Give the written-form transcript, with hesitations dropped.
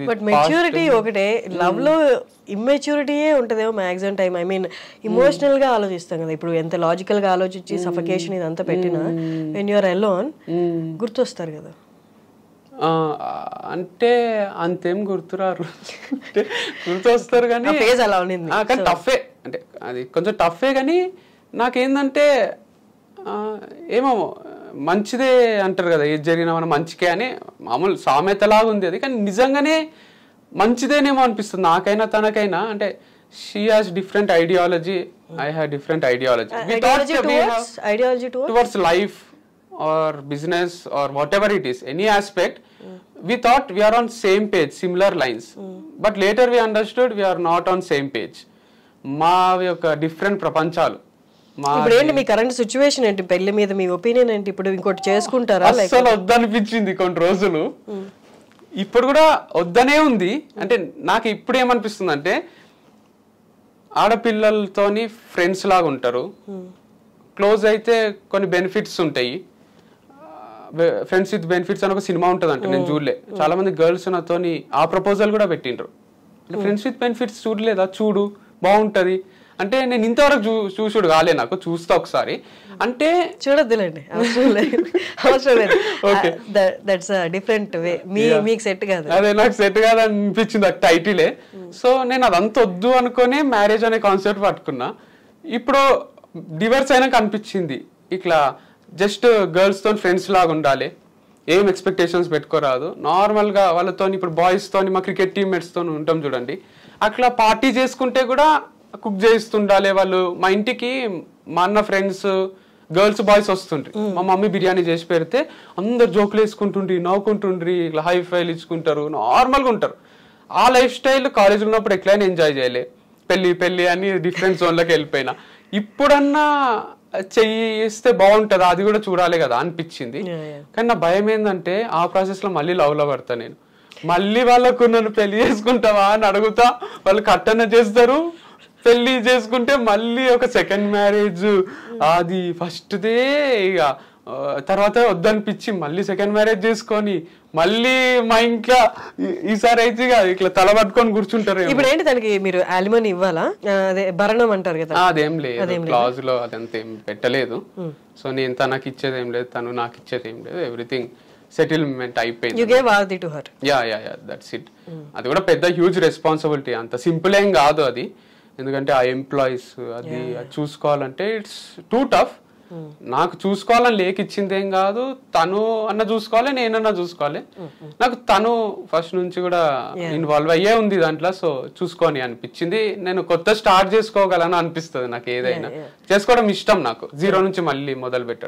But maturity ఒకటే, love లో ఇమ్మెచ్యూరిటీయే ఉంటదేమో maximum time. I mean emotional గా ఆలోచిస్తాం కదా, ఇప్పుడు ఎంత లాజికల్ గా ఆలోచించి సఫకేషన్ ఇదంతా పెట్టినా వెన్ యూఆర్ అలోన్ గుర్తొస్తారు కదా. అంటే అంతేం గుర్తురారు, గుర్తొస్తారు కానీ అలా ఉన్నింది. కానీ టఫే, అంటే అది కొంచెం టఫే. కానీ నాకేందంటే ఏమో మంచిదే అంటారు కదా, ఏది జరిగినా మనం మంచికే అని మామూలు సామెతలాగా ఉంది అది. కానీ నిజంగానే మంచిదేనేమో అనిపిస్తుంది నాకైనా తనకైనా. అంటే she has different ideology, I have different ideology towards life or business or whatever it is, any aspect. We thought we are on same page, similar lines, but later we understood we are not on same page. మా యొక్క different ప్రపంచాలు. ఇప్పుడు ఏంటి మీ current situation ఏంటి, పెళ్లి మీద మీ opinion ఏంటి? ఇప్పుడు ఇంకోటి చేసుకుంటారా? అసలు వద్దనిపించింది కొన్ని రోజులు, ఇప్పుడు కూడా వద్దనే ఉంది. అంటే నాకు ఇప్పుడు ఏమనిపిస్తుంది అంటే, ఆడపిల్లలతోని ఫ్రెండ్స్ లాగా ఉంటారు, క్లోజ్ అయితే కొన్ని బెనిఫిట్స్ ఉంటాయి. ఫ్రెండ్స్ విత్ బెనిఫిట్స్ అని ఒక సినిమా ఉంటుంది అంటే, నేను చూడలే. చాలా మంది గర్ల్స్ నాతోని ఆ ప్రపోజల్ కూడా పెట్టిండ్రు, ఫ్రెండ్స్ విత్ బెనిఫిట్స్ చూడలేదా, చూడు బాగుంటది అంటే. నేను ఇంతవరకు చూసుడు కాలే, నాకు చూస్తా ఒకసారి అంటే. చూడొద్దులేండి, అవసరం లేదు. దట్స్ డిఫరెంట్ వే, మీకు సెట్ కాదు. అదే నాకు సెట్ కాదు అనిపించింది ఆ టైటిలే. సో నేను అదంతా వద్దు అనుకునే మ్యారేజ్ అనే కాన్సెప్ట్ పట్టుకున్నా. ఇప్పుడు డివర్స్ అయినాక అనిపించింది, ఇట్లా జస్ట్ గర్ల్స్ తో ఫ్రెండ్స్ లాగా ఉండాలి, ఏం ఎక్స్పెక్టేషన్స్ పెట్టుకోరాదు, నార్మల్ గా వాళ్ళతో. ఇప్పుడు బాయ్స్ తోని మా క్రికెట్ టీమ్మేట్స్ తో ఉంటాం చూడండి, అట్లా పార్టీ చేసుకుంటే కూడా కుక్ చేస్తుండాలి వాళ్ళు. మా ఇంటికి మా అన్న ఫ్రెండ్స్ గర్ల్స్ బాయ్స్ వస్తుండ్రి, మా మమ్మీ బిర్యానీ చేసి పెడితే అందరు జోకులు వేసుకుంటుండ్రి, నవ్వుకుంటుండ్రి, ఇట్లా హై ఫైల్ ఇచ్చుకుంటారు, నార్మల్గా ఉంటారు. ఆ లైఫ్ స్టైల్ కాలేజ్ ఉన్నప్పుడు ఎట్లయినా ఎంజాయ్ చేయలే. పెళ్లి అని డిఫరెంట్ జోన్లోకి వెళ్ళిపోయినా. ఇప్పుడన్నా చెయ్యిస్తే బాగుంటుంది, అది కూడా చూడాలి కదా అనిపించింది. కానీ నా భయం ఏంటంటే, ఆ ప్రాసెస్ లో మళ్ళీ లవ్ లో పడతా నేను. మళ్ళీ వాళ్ళకు నన్ను పెళ్లి చేసుకుంటావా అని అడుగుతా, వాళ్ళు కట్టన చేస్తారు. పెళ్లి చేసుకుంటే మళ్ళీ ఒక సెకండ్ మ్యారేజ్, అది ఫస్ట్దే. ఇక తర్వాత వద్దనిపించి మళ్ళీ సెకండ్ మ్యారేజ్ చేసుకొని మళ్ళీ మా ఇంట్లో ఈసారి అయితే ఇట్లా తల పట్టుకొని కూర్చుంటారు. ఇప్పుడు ఏంటి దానికి మీరు అలిమనీ ఇవ్వాలా? అదే భరణం అంటారు కదా, అదేం లేదు, క్లాజ్ లో అదంతా ఏం పెట్టలేదు. సో నేను తనకి ఇచ్చేది ఏం లేదు, తను నాకు ఇచ్చేది ఏం లేదు, ఎవ్రీథింగ్ సెటిల్మెంట్ అయిపోయింది. You gave all the to her. Yeah that's it. అది కూడా పెద్ద హ్యూజ్ రెస్పాన్సిబిలిటీ, అంత సింపుల్ ఏం కాదు అది. ఎందుకంటే ఆ ఎంప్లాయీస్ అది చూసుకోవాలంటే ఇట్స్ టూ టఫ్. నాకు చూసుకోవాలని లేకిచ్చింది ఏం కాదు, తను అన్న చూసుకోవాలి, నేనన్నా చూసుకోవాలి. నాకు తను ఫస్ట్ నుంచి కూడా ఇన్వాల్వ్ అయ్యే ఉంది దాంట్లో. సో చూసుకొని అనిపించింది, నేను కొత్త స్టార్ట్ చేసుకోగలను అనిపిస్తుంది నాకు. ఏదైనా చేసుకోవడం ఇష్టం నాకు, జీరో నుంచి మళ్ళీ మొదలు పెట్టడం.